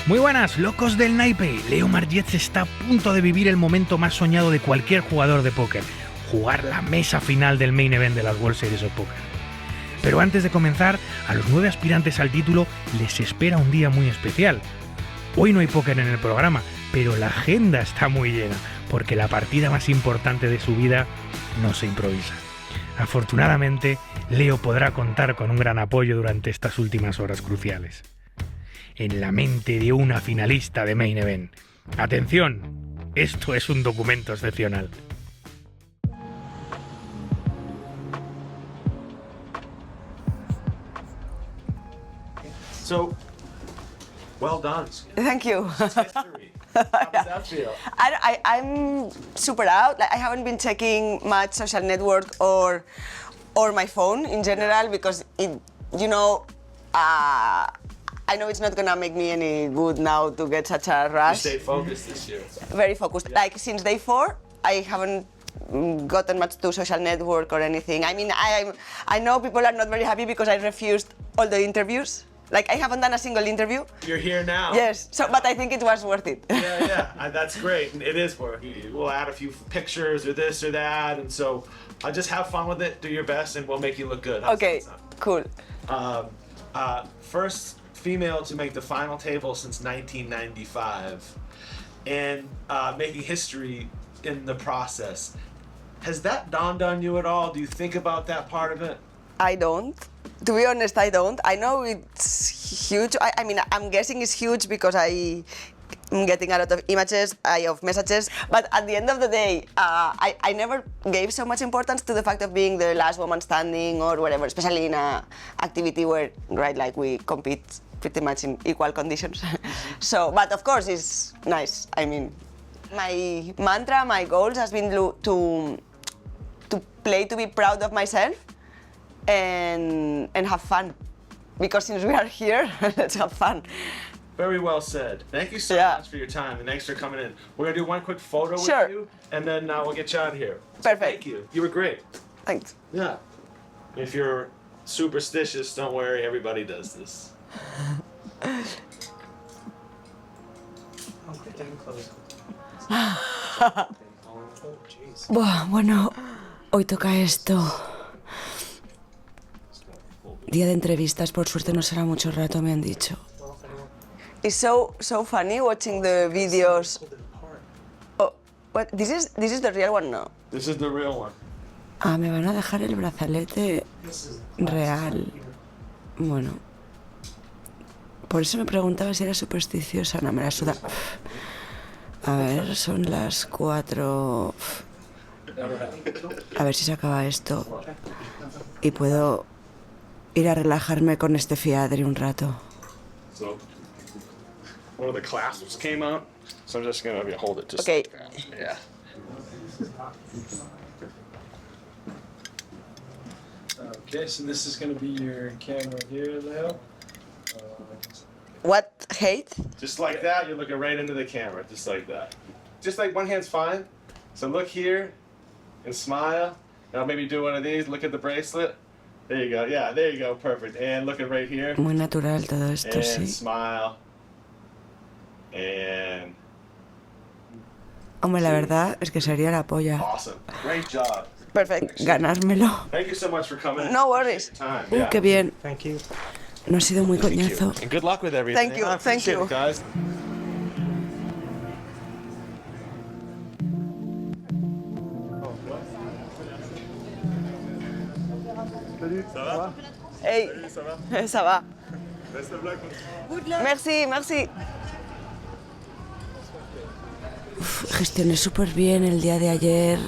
Muy buenas, locos del naipe. Leo Margets está a punto de vivir el momento más soñado de cualquier jugador de póker: jugar la mesa final del main event de las World Series of Poker. Pero antes de comenzar, a los 9 aspirantes al título les espera un día muy especial. Hoy no hay póker en el programa, pero la agenda está muy llena, porque la partida más importante de su vida no se improvisa. Afortunadamente, Leo podrá contar con un gran apoyo durante estas últimas horas cruciales. En la mente de una finalista de main event. Atención, esto es un documento excepcional. So, well done. Thank you. It's history. How does that feel? I'm super out. Like, I haven't been checking much social network or my phone in general because I know it's not gonna make me any good now to get such a You rush. stayed focused this year. Very focused. Yeah. Like since day 4, I haven't gotten much to social network or anything. I mean, I know people are not very happy because I refused all the interviews. Like I haven't done a single interview. You're here now. Yes, but I think it was worth it. Yeah, that's great. It is worth it. We'll add a few pictures or this or that, and so just have fun with it, do your best, and we'll make you look good. How's Okay, that cool. sound? First female to make the final table since 1995, and making history in the process. Has that dawned on you at all? Do you think about that part of it? I don't. To be honest, I don't. I know it's huge. I mean, I'm guessing it's huge because I'm getting a lot of images, of messages. But at the end of the day, I never gave so much importance to the fact of being the last woman standing or whatever, especially in a activity where, right, like we compete pretty much in equal conditions. So, but of course, it's nice. I mean, my mantra, my goals has been to play to be proud of myself and have fun. Because since we are here, let's have fun. Very well said. Thank you so much for your time and thanks for coming in. We're gonna do one quick photo with you and then we'll get you out of here. So Perfect. thank you. You were great. Thanks. Yeah. If you're superstitious, don't worry, everybody does this. Bueno, hoy toca esto. Día de entrevistas, por suerte no será mucho rato, me han dicho. It's so funny watching the videos. Oh, what? This is the real one, no? This is the real one. Ah, me van a dejar el brazalete real. Bueno. Por eso me preguntaba si era supersticiosa, no me la suda. A ver, son las 4. A ver si se acaba esto. Y puedo ir a relajarme con este fiadre un rato. So, one of the clasps came out, so I'm just gonna hold it just Okay. like that. Yeah. Okay, so this is going to be your camera here, Leo. What height? Just like that, you're looking right into the camera, just like that. Just like one hand's fine. So look here and smile. Now maybe do one of these, look at the bracelet. There you go, yeah, there you go, perfect. And looking right here. Muy natural todo esto, And sí. smile. And Hombre, la verdad es que sería la polla. awesome. Great job. Perfect. Ganármelo. Thank you so much for coming in. No worries. Time, yeah. Qué bien. Thank you. No ha sido muy Thank you. coñazo. And good luck with everything. Thank you, I thank appreciate you. it, guys. Hey, ça va? Merci, merci. Gestioné súper bien el día de ayer.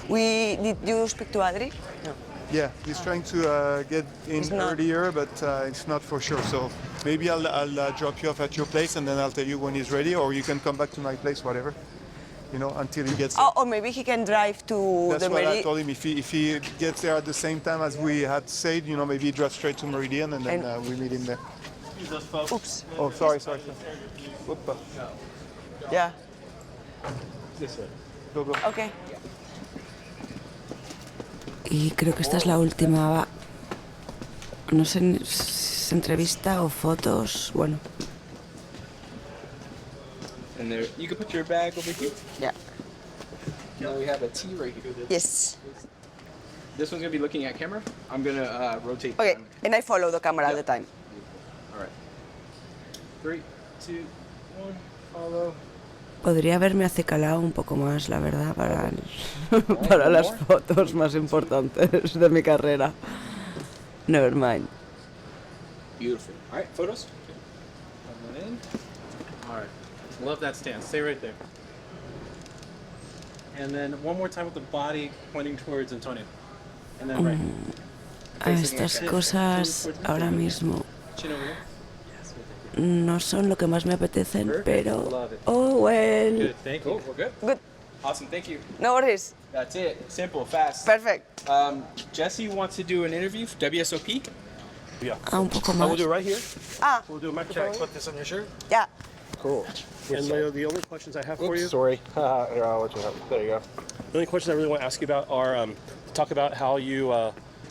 Did you speak to Adri? No. Yeah, he's trying to get in It's not- earlier, but it's not for sure. So maybe I'll drop you off at your place and then I'll tell you when he's ready, or you can come back to my place, whatever. You know, until he gets there. Oh, or maybe he can drive to That's the what I Meri- told him. If he gets there at the same time as we had said, you know, maybe he drives straight to Meridian and then we meet him there. Oops. Oh, sorry. Whoopa. Yeah. Go. Okay. Y creo que esta es la última. No sé es entrevista o fotos, bueno. And there, you can put your bag over here. Yeah. Now we have a tea right here. Yes. This one's gonna be looking at camera. I'm gonna rotate. Okay, and I follow the camera at the time. All right. 3, 2, 1. Follow. Podría haberme acicalado un poco más, la verdad, para las fotos más importantes de mi carrera. Never mind. Beautiful. All right, photos. Come on in. All right. Love that stance. Stay right there. And then one more time with the body pointing towards Antonio. And then right. A estas cosas ahora mismo Chin over here. no son lo que más me apetecen, pero... Oh, well. Good. Thank you. We're good. Good. Awesome. Thank you. No worries. That's it. Simple, fast. Perfect. Jesse wants to do an interview for WSOP. Un poco más. We'll do it right here. Ah, We'll do a microphone. Put this on your shirt. yeah. Cool. And Leo, the only questions I have for you. Sorry. Here, I'll let you have. There you go. The only questions I really want to ask you about are talk about how you,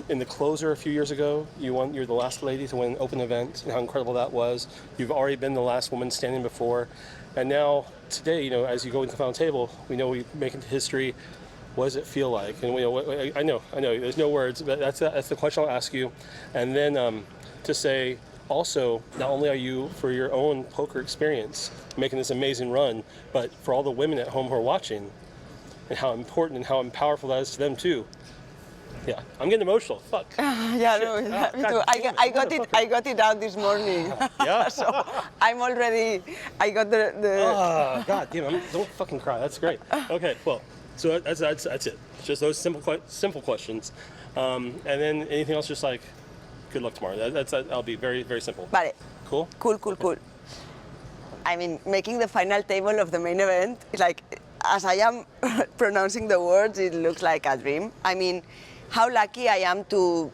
in the closer a few years ago, you're the last lady to win an open event and how incredible that was. You've already been the last woman standing before. And now, today, as you go into the final table, we know we make it to history. What does it feel like? And I know, there's no words, but that's the question I'll ask you. And then to say, also, not only are you, for your own poker experience, making this amazing run, but for all the women at home who are watching, and how important and how powerful that is to them too. Yeah, I'm getting emotional. Fuck. Yeah, no, me too. I got it out this morning. Yeah. So I'm already. I got the. Oh, God damn! Don't fucking cry. That's great. Okay, well, so that's it. Just those simple questions, and then anything else, just like, good luck tomorrow. I'll be very, very simple. Vale. Cool. Cool. I mean, making the final table of the main event is like, as I am pronouncing the words, it looks like a dream. I mean, how lucky I am to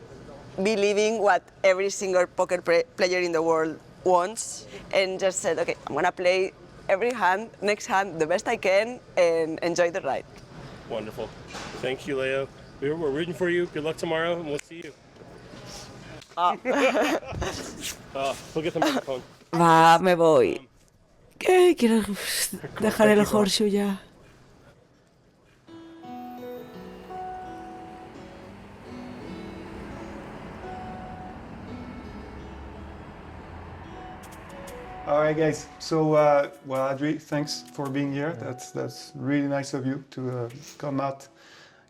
be living what every single poker player in the world wants, and just said, okay, I'm gonna play every hand, next hand, the best I can, and enjoy the ride. Wonderful. Thank you, Leo. We're rooting for you. Good luck tomorrow, and we'll see you. We'll get the microphone. Va, me voy. ¿Qué? Quiero dejar el horseshoe ya. All right, guys. So, Adri, thanks for being here. That's really nice of you to come out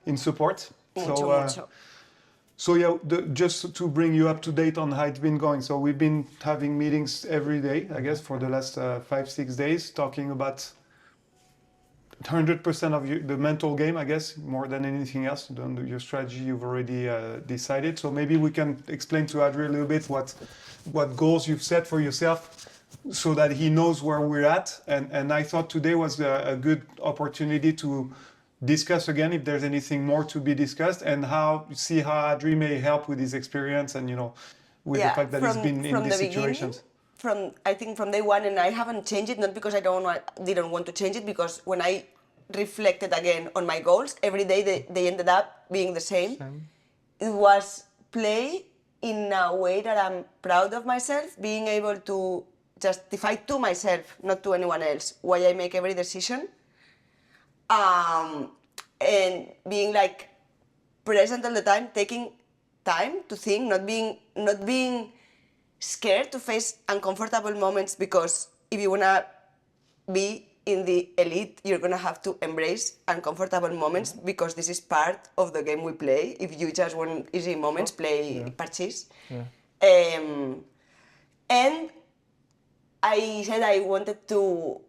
in support. Mucho. So yeah, just to bring you up to date on how it's been going. So we've been having meetings every day, I guess, for the last 5-6 days, talking about 100% of the mental game, I guess, more than anything else. Your strategy you've already decided. So maybe we can explain to Adri a little bit what goals you've set for yourself, so that he knows where we're at. And I thought today was a good opportunity to discuss again if there's anything more to be discussed, and see how Adri may help with his experience and with the fact that he's been in these situations. I think from day one, and I haven't changed it, not because I didn't want to change it, because when I reflected again on my goals, every day they ended up being the same. It was play in a way that I'm proud of myself, being able to justify to myself, not to anyone else, why I make every decision. And being like present all the time, taking time to think, not being scared to face uncomfortable moments, because if you wanna be in the elite, you're gonna have to embrace uncomfortable moments, because this is part of the game we play. If you just want easy moments, play parches. And I said I wanted to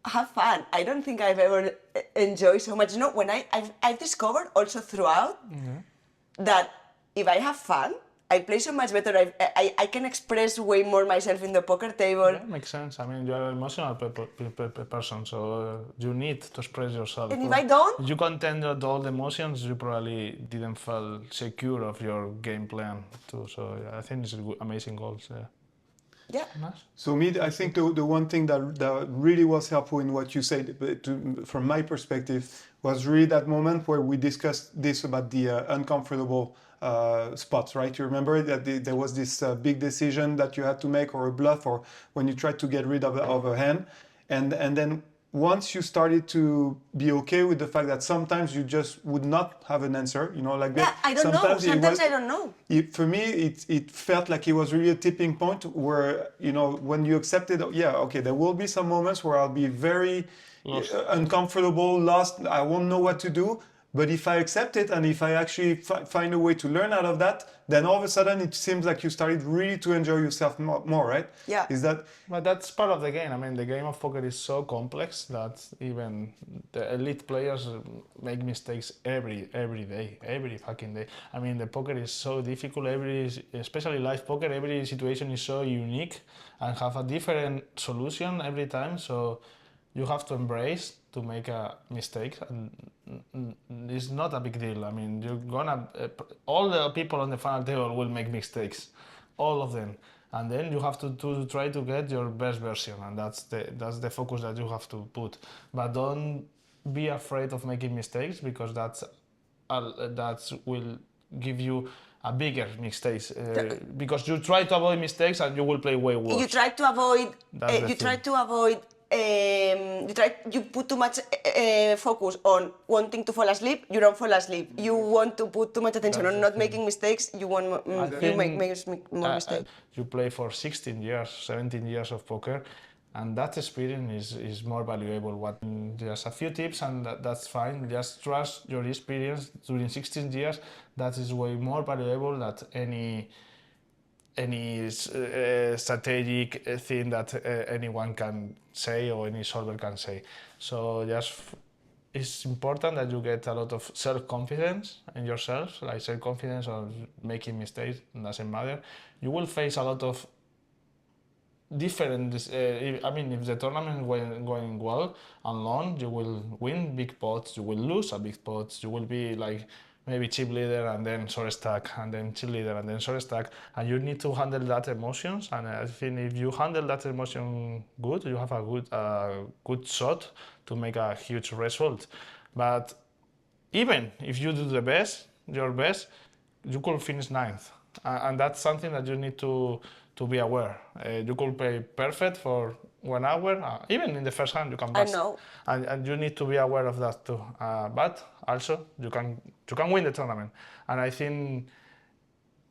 have fun. I don't think I've ever enjoyed so much. When I've discovered also throughout that if I have fun, I play so much better. I can express way more myself in the poker table. Yeah, makes sense. I mean, you're an emotional person, so you need to express yourself. And if I don't, you contain all the emotions, you probably didn't feel secure of your game plan too. So I think it's amazing goals. Yeah. Nice. So I think the one thing that really was helpful in what you said, from my perspective, was really that moment where we discussed this about the uncomfortable spots, right? You remember that there was this big decision that you had to make, or a bluff, or when you tried to get rid of a hand, and then once you started to be okay with the fact that sometimes you just would not have an answer, like that. I don't know. Sometimes I don't know. For me, it felt like it was really a tipping point where, when you accepted, okay, there will be some moments where I'll be very uncomfortable, lost, I won't know what to do. But if I accept it, and if I actually find a way to learn out of that, then all of a sudden it seems like you started really to enjoy yourself more, right? Yeah. Is that? But that's part of the game. I mean, the game of poker is so complex that even the elite players make mistakes every day, every fucking day. I mean, the poker is so difficult. Especially live poker, every situation is so unique and have a different solution every time. So you have to embrace to make a mistake, and it's not a big deal. I mean, all the people on the final table will make mistakes, all of them, and then you have to try to get your best version, and that's the focus that you have to put. But don't be afraid of making mistakes, because that will give you a bigger mistakes, because you try to avoid mistakes and you will play way worse. You try to avoid. You put too much focus on wanting to fall asleep, you don't fall asleep. You want to put too much attention on not making mistakes, you make more mistakes. You play for 16 years, 17 years of poker, and that experience is more valuable. Just a few tips, and that's fine. Just trust your experience during 16 years. That is way more valuable than any strategic thing that anyone can say or any solver can say. So it's important that you get a lot of self-confidence in yourself, like self-confidence or making mistakes, doesn't matter. You will face a lot of different, if the tournament is going well and long, you will win big pots, you will lose a big pot, you will be like maybe chip leader and then short stack, and then chip leader and then short stack, and you need to handle that emotions. And I think if you handle that emotion good, you have a good shot to make a huge result. But even if you do your best, you could finish 9th, and that's something that you need to be aware. You could play perfect for 1 hour, even in the first hand you can pass. I know. And you need to be aware of that too. But also you can win the tournament. And I think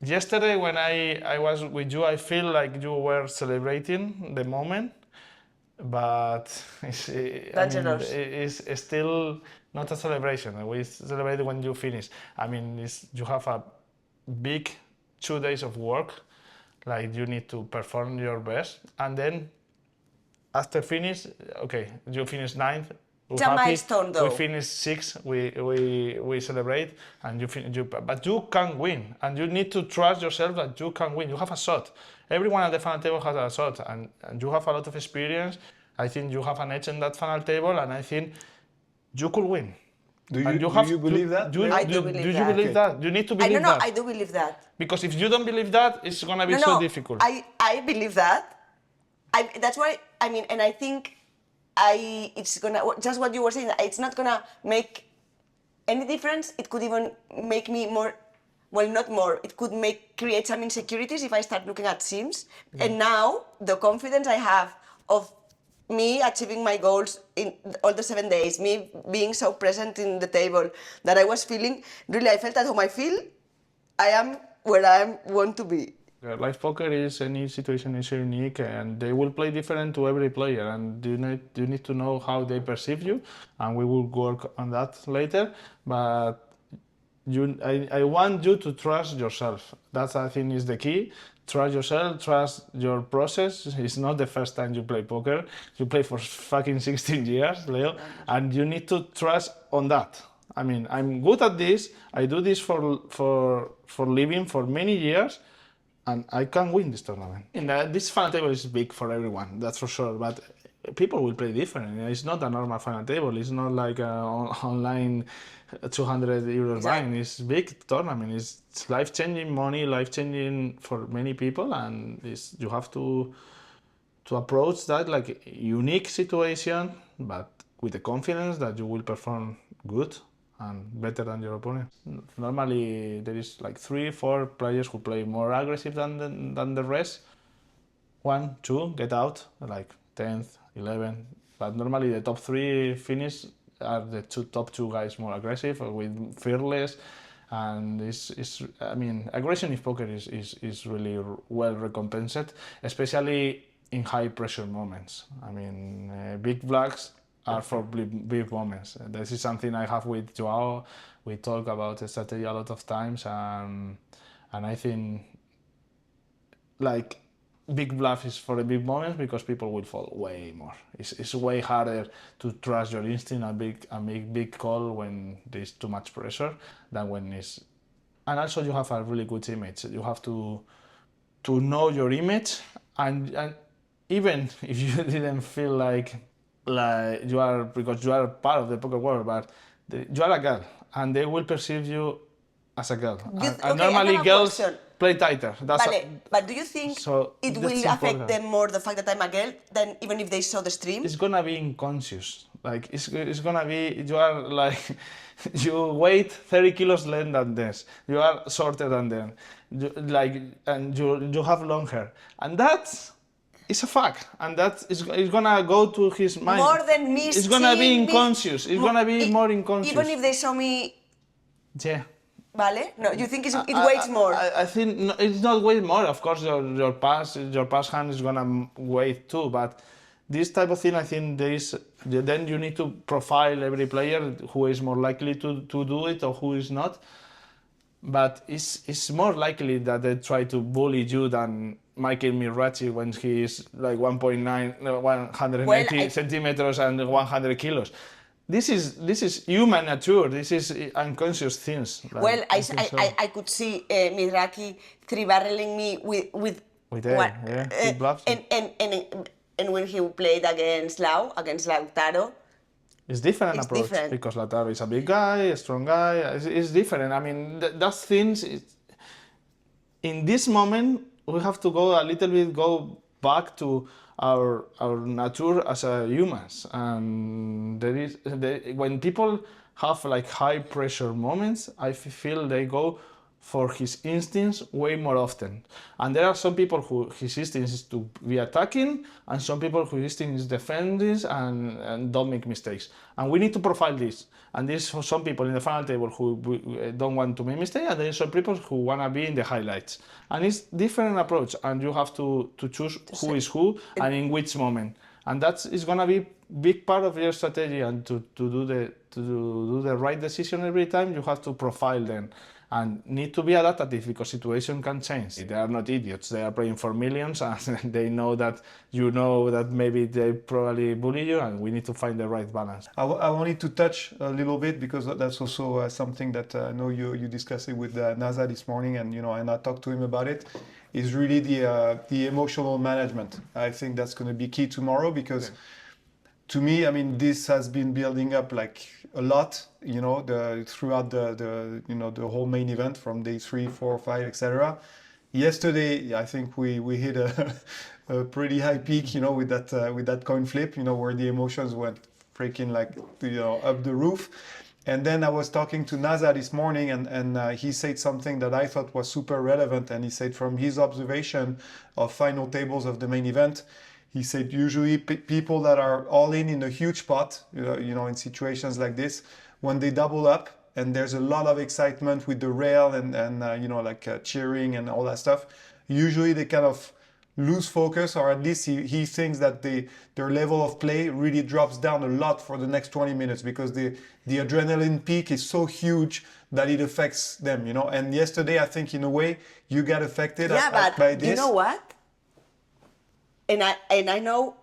yesterday when I was with you, I feel like you were celebrating the moment, but it's still not a celebration. We celebrate when you finish. I mean, you have a big 2 days of work. Like, you need to perform your best, and then after finish, okay, you finish 9th. It's a milestone, though. We finish 6th. We celebrate, and but you can win, and you need to trust yourself that you can win. You have a shot. Everyone at the final table has a shot, and you have a lot of experience. I think you have an edge in that final table, and I think you could win. Do you believe that? I do believe that. You need to believe that. I do believe that. Because if you don't believe that, it's going to be so difficult. I believe that. That's why, and I think it's going to, just what you were saying, it's not going to make any difference. It could even make me more, well, not more, it could create some insecurities if I start looking at sims. Yeah. And now, the confidence I have of me achieving my goals in all the 7 days, me being so present in the table, that I was feeling, really, I felt at home. I feel I am where I want to be. Live poker any situation is unique, and they will play different to every player, and you need to know how they perceive you, and we will work on that later. But I want you to trust yourself. That, I think, is the key. Trust yourself, trust your process. It's not the first time you play poker. You play for fucking 16 years, Leo, and you need to trust on that. I mean, I'm good at this. I do this for living for many years, and I can win this tournament. And this final table is big for everyone, that's for sure. But people will play different. It's not a normal final table. It's not like an online 200 euros buy-in. It's big tournament. It's life-changing money, life-changing for many people, and you have to approach that like a unique situation, but with the confidence that you will perform good and better than your opponent. Normally there is like 3-4 players who play more aggressive than the rest. 1, 2 get out, like 10th, 11th. But normally the top 3 finish are the top two guys more aggressive with fearless. And aggression in poker is really well recompensed, especially in high pressure moments. Big blocks are for big moments. This is something I have with Joao. We talk about strategy a lot of times, and I think like big bluff is for the big moments because people will fall way more. It's way harder to trust your instinct and make big call when there's too much pressure than when it's. And also you have a really good image. You have to know your image, and even if you didn't feel like you are, because you are part of the poker world, but you are a girl and they will perceive you as a girl. And normally girls play tighter. But do you think it will affect them more, the fact that I'm a girl, than even if they saw the stream? It's gonna be unconscious. Like it's gonna be, you are like, you weigh 30 kilos less than this. You are shorter than them. And you have long hair. And that's, it's a fact, and that is gonna go to his mind. More than me. It's gonna be unconscious. It's gonna be more unconscious. Even if they saw me. Yeah. Vale? No, you think it weighs more? I think no, it's not weight more. Of course, your pass hand is gonna weigh too. But this type of thing, I think there is. Then you need to profile every player who is more likely to do it or who is not. But it's more likely that they try to bully you than Michael Mirachi when he is like 180 centimeters and 100 kilos. This is human nature. This is unconscious things. I could see Mirachi 3-barreling me with bluffs. And when he played against Lautaro. It's different approach because Lautaro is a big guy, a strong guy. It's different. I mean, those things. In this moment, we have to go back to our nature as humans. And when people have like high pressure moments, I feel they go for his instincts way more often. And there are some people who his instinct is to be attacking, and some people whose instinct is defending and don't make mistakes. And we need to profile this. And there's some people in the final table who don't want to make mistakes, and there's some people who want to be in the highlights. And it's different approach, and you have to choose who is who and in which moment. And that is going to be big part of your strategy. And to do the right decision every time, you have to profile them. And need to be adaptive because situation can change. They are not idiots. They are playing for millions, and they know that maybe they probably bully you, and we need to find the right balance. I wanted to touch a little bit because that's also something that I know you discussed it with NASA this morning, and I talked to him about it. Is really the emotional management. I think that's going to be key tomorrow because. Okay. To me, I mean, this has been building up like a lot, throughout the whole main event from day 3, 4, 5, etc. Yesterday, I think we hit a pretty high peak, with that coin flip, where the emotions went freaking like, up the roof. And then I was talking to NASA this morning, and he said something that I thought was super relevant. And he said from his observation of final tables of the main event. He said usually people that are all in a huge pot, in situations like this, when they double up and there's a lot of excitement with the rail and cheering and all that stuff, usually they kind of lose focus, or at least he thinks that their level of play really drops down a lot for the next 20 minutes because the adrenaline peak is so huge that it affects them, And yesterday, I think in a way you got affected by this. You know what? And I know,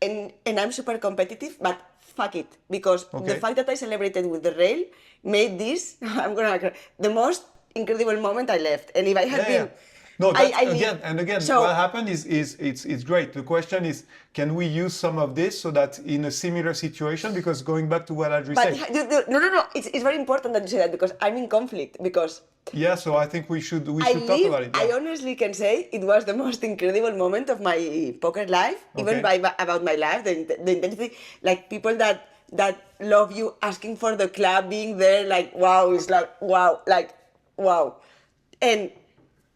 and I'm super competitive, but fuck it, because the fact that I celebrated with the rail made this the most incredible moment I left. And if I had been, no, again, so, what happened is it's great. The question is, can we use some of this so that in a similar situation? Because going back to what Adri said, no, it's very important that you say that because I'm in conflict because. Yeah, so I think we should talk about it. Yeah. I honestly can say it was the most incredible moment of my poker life, even about my life, the intensity, like people that that love you, asking for the club, being there, like, wow, it's like, wow. And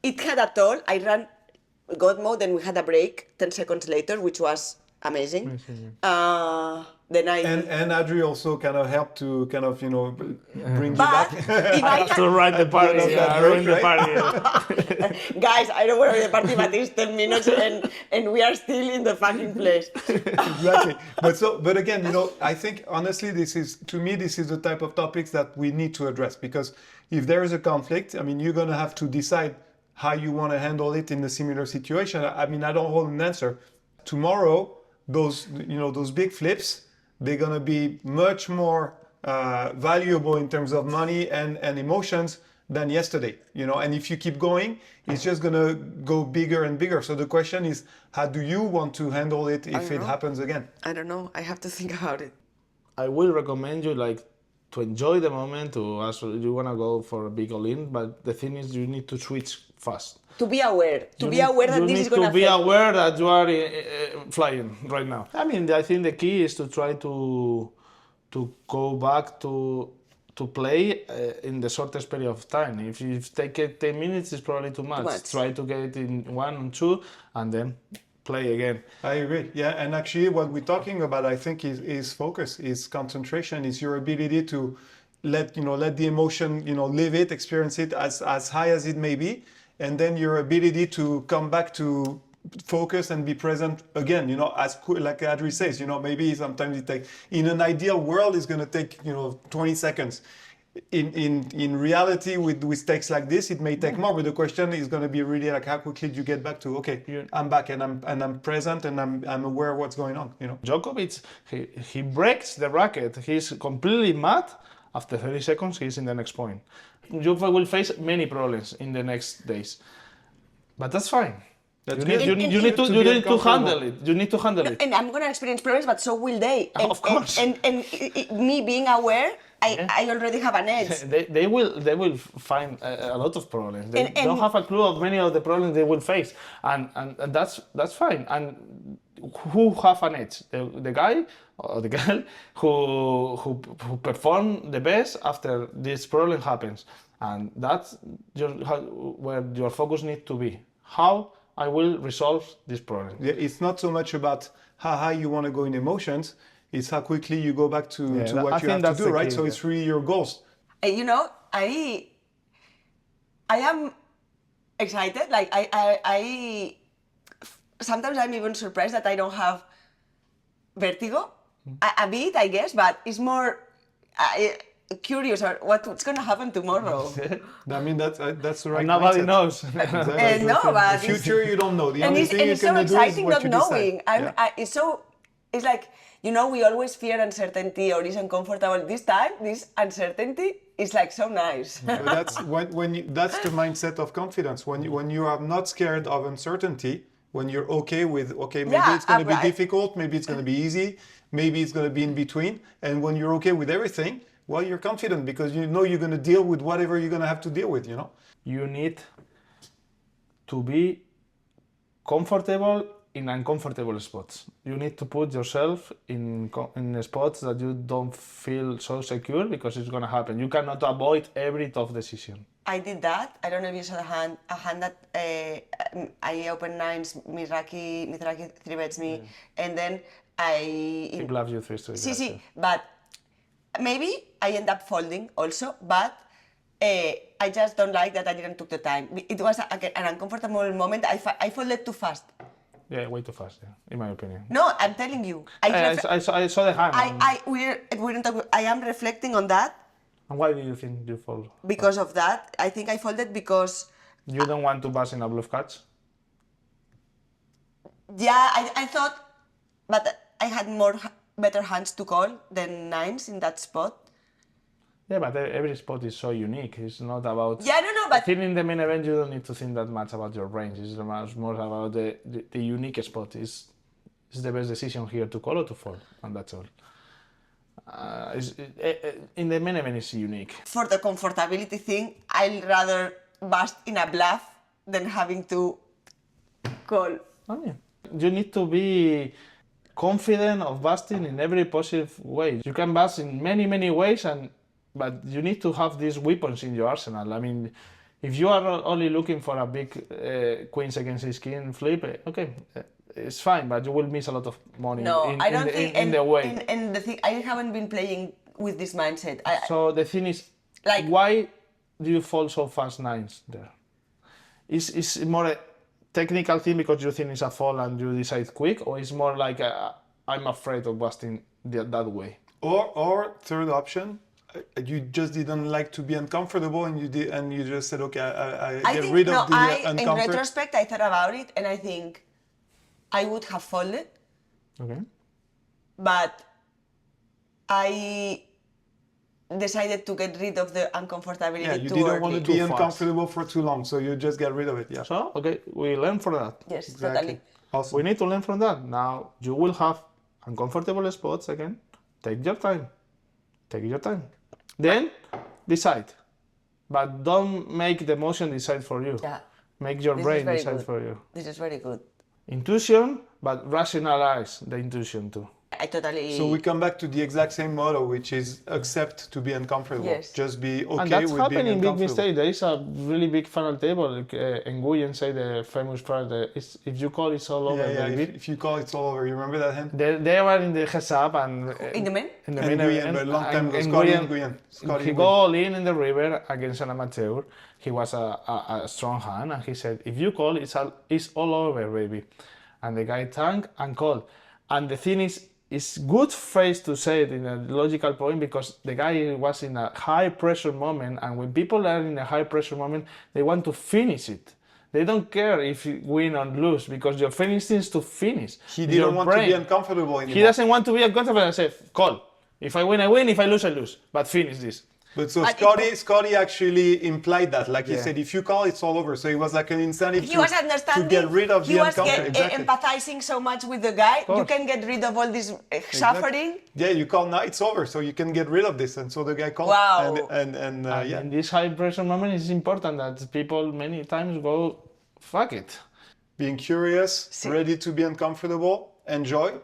it had a toll. I ran God mode, and we had a break 10 seconds later, which was amazing. Then And Adri also kind of helped to kind of, bring you but back. if I had, To ride the party, ruin the party. guys, I don't want to be the party, but it's 10 minutes and we are still in the fucking place. Exactly. But again, I think honestly, this is the type of topics that we need to address, because if there is a conflict, I mean, you're going to have to decide how you want to handle it in a similar situation. I mean, I don't hold an answer. Tomorrow, those big flips, they're going to be much more valuable in terms of money and emotions than yesterday, and if you keep going, it's just going to go bigger and bigger. So the question is, how do you want to handle it if it happens again? I don't know. I have to think about it. I will recommend you to enjoy the moment. You want to go for a big all-in, but the thing is, you need to switch fast. To be aware. that this is going to be aware that you are flying right now. I mean, I think the key is to try to go back to play in the shortest period of time. If you take it 10 minutes, it's probably too much. Try to get it in 1 or 2, and then play again. I agree. Yeah, and actually, what we're talking about, I think, is focus, is concentration, is your ability to let the emotion, live it, experience it as high as it may be, and then your ability to come back to focus and be present again, as like Adri says, maybe sometimes it takes, in an ideal world, it's going to take 20 seconds. In reality, with stakes like this, it may take more, but the question is going to be really like, how quickly do you get back to, okay, I'm back and I'm present and I'm aware of what's going on. Djokovic, he breaks the racket. He's completely mad. After 30 seconds, he's in the next point. You will face many problems in the next days, but that's fine. You need to handle it. You need to handle it. And I'm going to experience problems, but so will they. Of course. And me being aware, I already have an edge. They will find a lot of problems. They don't have a clue of many of the problems they will face, and that's fine. And who have an edge? The guy or the girl who perform the best after this problem happens, and that's where your focus needs to be. How I will resolve this problem. Yeah, it's not so much about how high you want to go in emotions. It's how quickly you go back to what you have to do, right? So it's really your goals. I am excited. Like I sometimes I'm even surprised that I don't have vertigo. A bit, I guess, but it's more curious or what's going to happen tomorrow. I mean, that's the right. Nobody knows. Exactly. No, but the future you don't know. The and only thing you can do is what you not knowing. decide. It's like, we always fear uncertainty or is uncomfortable. This time, this uncertainty is like so nice. But that's that's the mindset of confidence. When you are not scared of uncertainty, when you're okay with maybe it's going to be difficult, maybe it's going to be easy, maybe it's going to be in between, and when you're okay with everything, well, you're confident because you're going to deal with whatever you're going to have to deal with. You need to be comfortable in uncomfortable spots. You need to put yourself in spots that you don't feel so secure because it's going to happen. You cannot avoid every tough decision. I did that. I don't know if you saw a hand that I opened nines, Mithraki 3-bets me, and then He bluffs you 3 straight. Sí, but maybe I end up folding also, but I just don't like that I didn't took the time. It was an uncomfortable moment. I folded too fast. Yeah, way too fast, in my opinion. No, I'm telling you. I saw the hand. I am reflecting on that. And why do you think you fold? Because of that. I think I folded because... You don't want to bust in a bluff catch? Yeah, I thought, but I had better hands to call than nines in that spot. Yeah, but every spot is so unique. It's not about... Yeah, no, but... I think in the main event you don't need to think that much about your range. It's much more about the unique spot. It's the best decision here to call or to fold, and that's all. In the main event it's unique. For the comfortability thing, I'd rather bust in a bluff than having to call. Oh, yeah. You need to be confident of busting in every possible way. You can bust in many, many ways, but you need to have these weapons in your arsenal. I mean, if you are only looking for a big queens against ace king flip, okay, it's fine, but you will miss a lot of money in the way. And the thing, I haven't been playing with this mindset. So the thing is, like, why do you fall so fast nines there? Is more a technical thing because you think it's a fall and you decide quick, or it's more like I'm afraid of busting that way? Or third option, you just didn't like to be uncomfortable and you just said, okay, I get rid of the uncomfort. In retrospect, I thought about it and I think I would have folded. Okay. But I decided to get rid of the uncomfortability too early. Yeah, you too didn't early. want to be uncomfortable for too long, so you just get rid of it. Yeah. So, okay, we learn from that. Yes, Exactly. totally. Awesome. We need to learn from that. Now, you will have uncomfortable spots again. Take your time. Take your time. Then, decide. But don't make the emotion decide for you. Yeah. Make your brain decide for you. This is very good. Intuition, but rationalize the intuition too. I totally... So we come back to the exact same motto, which is accept to be uncomfortable. Yes. Just be okay And that's with being happening big uncomfortable. mistake. There is a really big final table. Nguyen say the famous part, if you call it's all over, baby. If you call it's all over. You remember that hand? They were in the heads up and In the main? in the And main Nguyen, event, but long time ago, and Scotty Nguyen, Scotty he Nguyen. go all in the river against an amateur. He was a strong hand, and he said, if you call, it's all over, baby. And the guy tanked and called. And the thing is, it's good phrase to say it in a logical point because the guy was in a high pressure moment, and when people are in a high pressure moment, they want to finish it. They don't care if you win or lose because your first instinct is to finish. He didn't want to be uncomfortable anymore. He doesn't want to be uncomfortable and say, call. If I win, I win. If I lose, I lose. But finish this. But so Scotty actually implied that, like he said, if you call, it's all over. So it was like an incentive He was understanding. to get rid of the uncomfort. He was empathizing so much with the guy. You can get rid of all this suffering. Yeah, you call now, it's over. So you can get rid of this. And so the guy called. Wow. And in this high pressure moment, it's important that people many times go, fuck it. Being curious, ready to be uncomfortable, enjoy,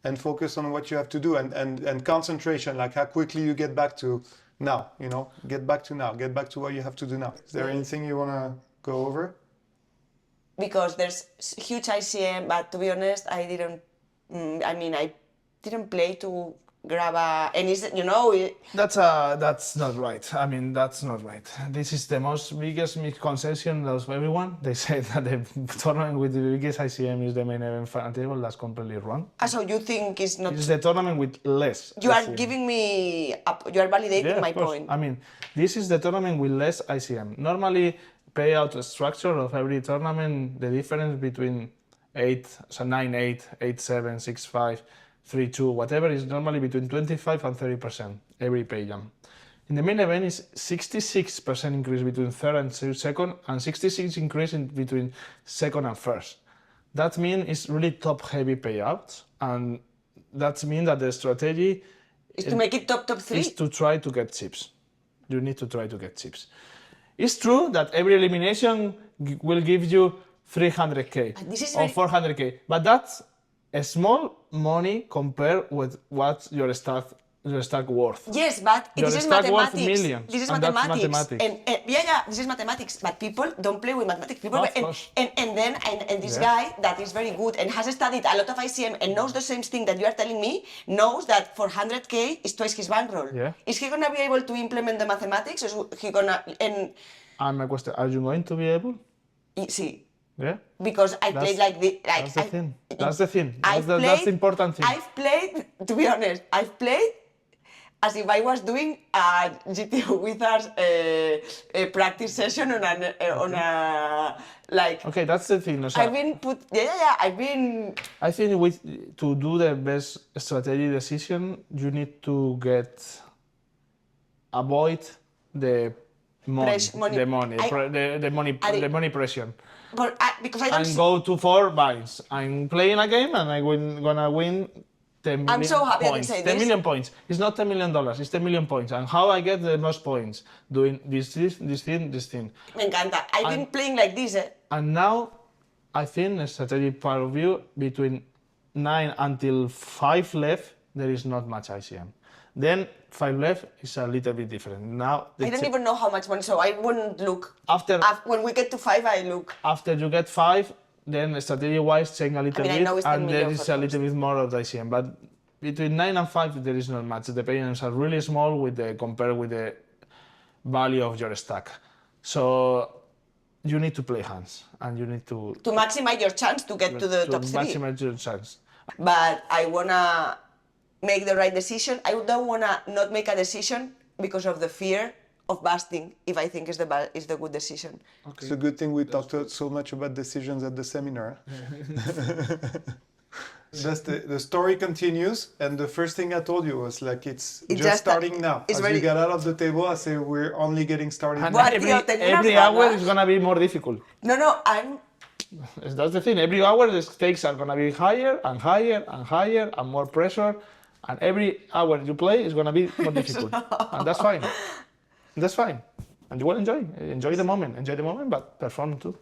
and focus on what you have to do. And concentration, like how quickly you get back to now, get back to what you have to do now. Is there anything you want to go over? Because there's huge ICM, but to be honest, I didn't play to grab That's not right. I mean, that's not right. This is the biggest misconception of everyone. They say that the tournament with the biggest ICM is the main event final table. That's completely wrong. So you think it's not... It's the tournament with less You are ICM. giving me... You are validating my point. I mean, this is the tournament with less ICM. Normally, payout structure of every tournament, the difference between 9-8, 8-7, 6-5, 3-2, whatever, is normally between 25 and 30% every pay jam. In the main event is 66% increase between third and second, and 66 increase between second and first. That means it's really top heavy payouts, and that means that the strategy is to make it top 3. Is to try to get chips. You need to try to get chips. It's true that every elimination will give you 300k or 400k, but that's a small money compared with what your start worth. Yes, but this is mathematics. This is mathematics. And this is mathematics. But people don't play with mathematics. People and this guy that is very good and has studied a lot of ICM and knows the same thing that you are telling me, knows that for 100k is twice his bankroll. Yeah. Is he gonna be able to implement the mathematics? Or is he gonna And my question: are you going to be able? Sí. Yeah. Because I played like the. That's the thing. That's the important thing. I've played, to be honest, as if I was doing a GTO Wizards practice session on a like. Okay, that's the thing. I've been. I think to do the best strategy decision, you need to avoid the money pressure. But because I don't. And go to 4 binds. I'm playing a game and I'm gonna win 10 million I'm so happy points. I can say 10 this. million points. It's not $10 million, it's 10 million points. And how I get the most points? Doing this thing. Me encanta. I've been playing like this. And now, I think a strategic part of you between 9 until 5 left, there is not much ICM. Then 5 left is a little bit different. Now I don't even know how much money, so I wouldn't look. When we get to 5, I look. After you get 5, then strategy-wise, check a little I know bit, it's 10 and there million is a for little bit more of the ICM. But between 9 and 5, there is not much. The payments are really small compared with the value of your stack. So you need to play hands, and you need to maximize your chance to get to the top 3. Maximize your chance. But I wanna make the right decision. I don't wanna not make a decision because of the fear of busting if I think is the good decision. Okay. It's a good thing we talked so much about decisions at the seminar. The story continues, and the first thing I told you was like it's just starting now. As we get out of the table, I say we're only getting started. And every hour is gonna be more difficult. No, That's the thing. Every hour the stakes are gonna be higher and higher and higher and more pressure, and every hour you play is gonna be more difficult, and that's fine. That's fine, and you will enjoy the moment, but perform too.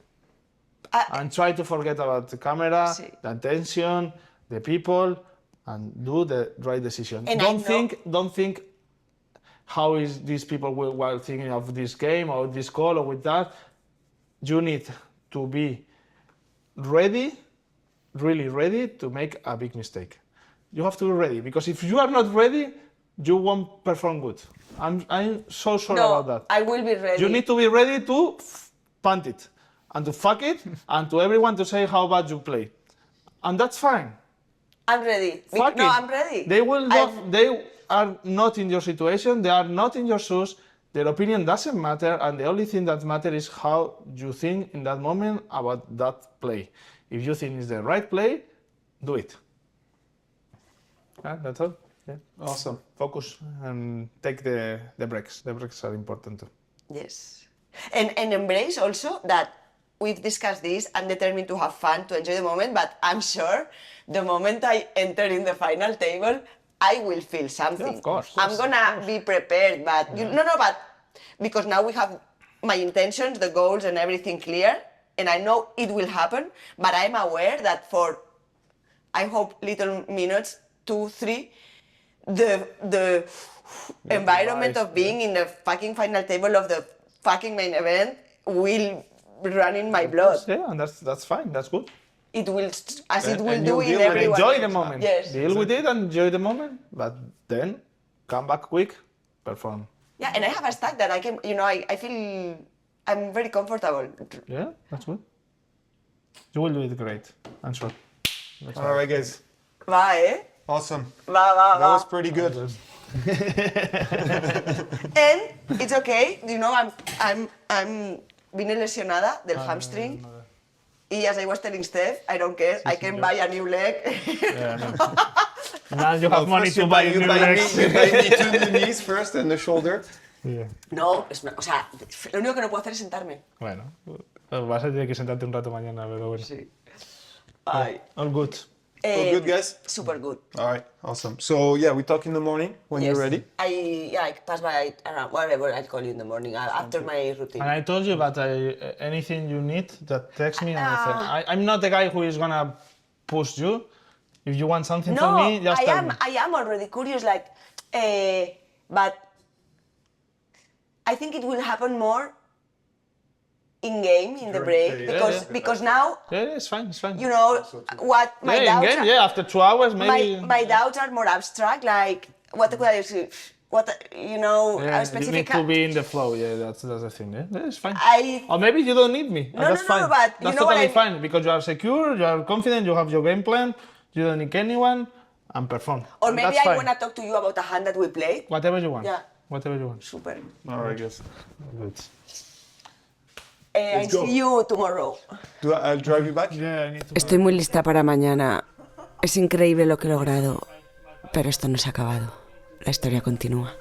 And try to forget about the camera, the attention, the people, and do the right decision. And don't think how is these people while thinking of this game or this call or with that. You need to be ready, really ready to make a big mistake. You have to be ready, because if you are not ready, you won't perform good. I'm so sure about that. I will be ready. You need to be ready to punt it and to fuck it and to everyone to say how bad you play. And that's fine. I'm ready. I'm ready. They are not in your situation, they are not in your shoes, their opinion doesn't matter, and the only thing that matters is how you think in that moment about that play. If you think it's the right play, do it. That's all. Yeah. Awesome. Focus and take the breaks. The breaks are important too. Yes. And embrace also that we've discussed this. I'm determined to have fun, to enjoy the moment, but I'm sure the moment I enter in the final table, I will feel something. Yeah, of course. I'm gonna be prepared, but but because now we have my intentions, the goals and everything clear, and I know it will happen, but I'm aware that for, I hope, little minutes, 2, 3, the environment of being in the fucking final table of the fucking main event will run in my blood. Yeah, and that's fine. That's good. It will, it will do in everyone. Enjoy the moment. Yes. Deal with it and enjoy the moment, but then come back quick, perform. Yeah, and I have a stack that I can, I feel I'm very comfortable. Yeah, that's good. You will do it great, I'm sure. All right, guys. Va, Awesome. Va. That was pretty good. And it's okay, I'm vine lesionada del hamstring. Y as I was telling Steph, I don't care, I can buy a new leg. Now you have money to buy a new leg. You buy me 2 new knees first and the shoulder. Yeah. No, lo único que no puedo hacer es sentarme. Bueno, vas a tener que sentarte un rato mañana, pero bueno. Sí. All good. All good, guys? Super good. All right, awesome. So yeah, we talk in the morning when you're ready. I pass by around whatever I call you in the morning after my routine. And I told you that anything you need, that text me and I'm not the guy who is gonna push you. If you want something from me, just tell me. I am already curious, but I think it will happen more in game, in the break, because now. Yeah, it's fine. You know what my doubts in game, after 2 hours, maybe. My doubts are more abstract, like what could I do? Specific. You need to be in the flow. Yeah, that's the thing. Yeah, it's fine. Or maybe you don't need me. That's fine. But that's totally fine because you are secure, you are confident, you have your game plan, you don't need anyone, and perform. Or maybe I want to talk to you about a hand that we played. Whatever you want. Yeah. Whatever you want. Super. All right, guys. Good. I see you tomorrow. I'll drive you back? Yeah, I need to. Estoy muy lista para mañana. Es increíble lo que he logrado, pero esto no se ha acabado. La historia continúa.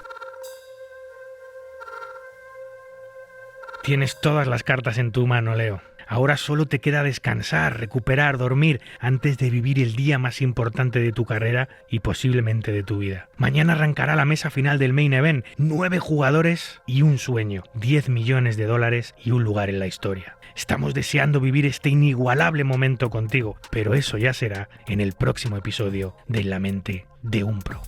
Tienes todas las cartas en tu mano, Leo. Ahora solo te queda descansar, recuperar, dormir, antes de vivir el día más importante de tu carrera y posiblemente de tu vida. Mañana arrancará la mesa final del Main Event, 9 jugadores y un sueño, 10 millones de dólares y un lugar en la historia. Estamos deseando vivir este inigualable momento contigo, pero eso ya será en el próximo episodio de La Mente de un Pro.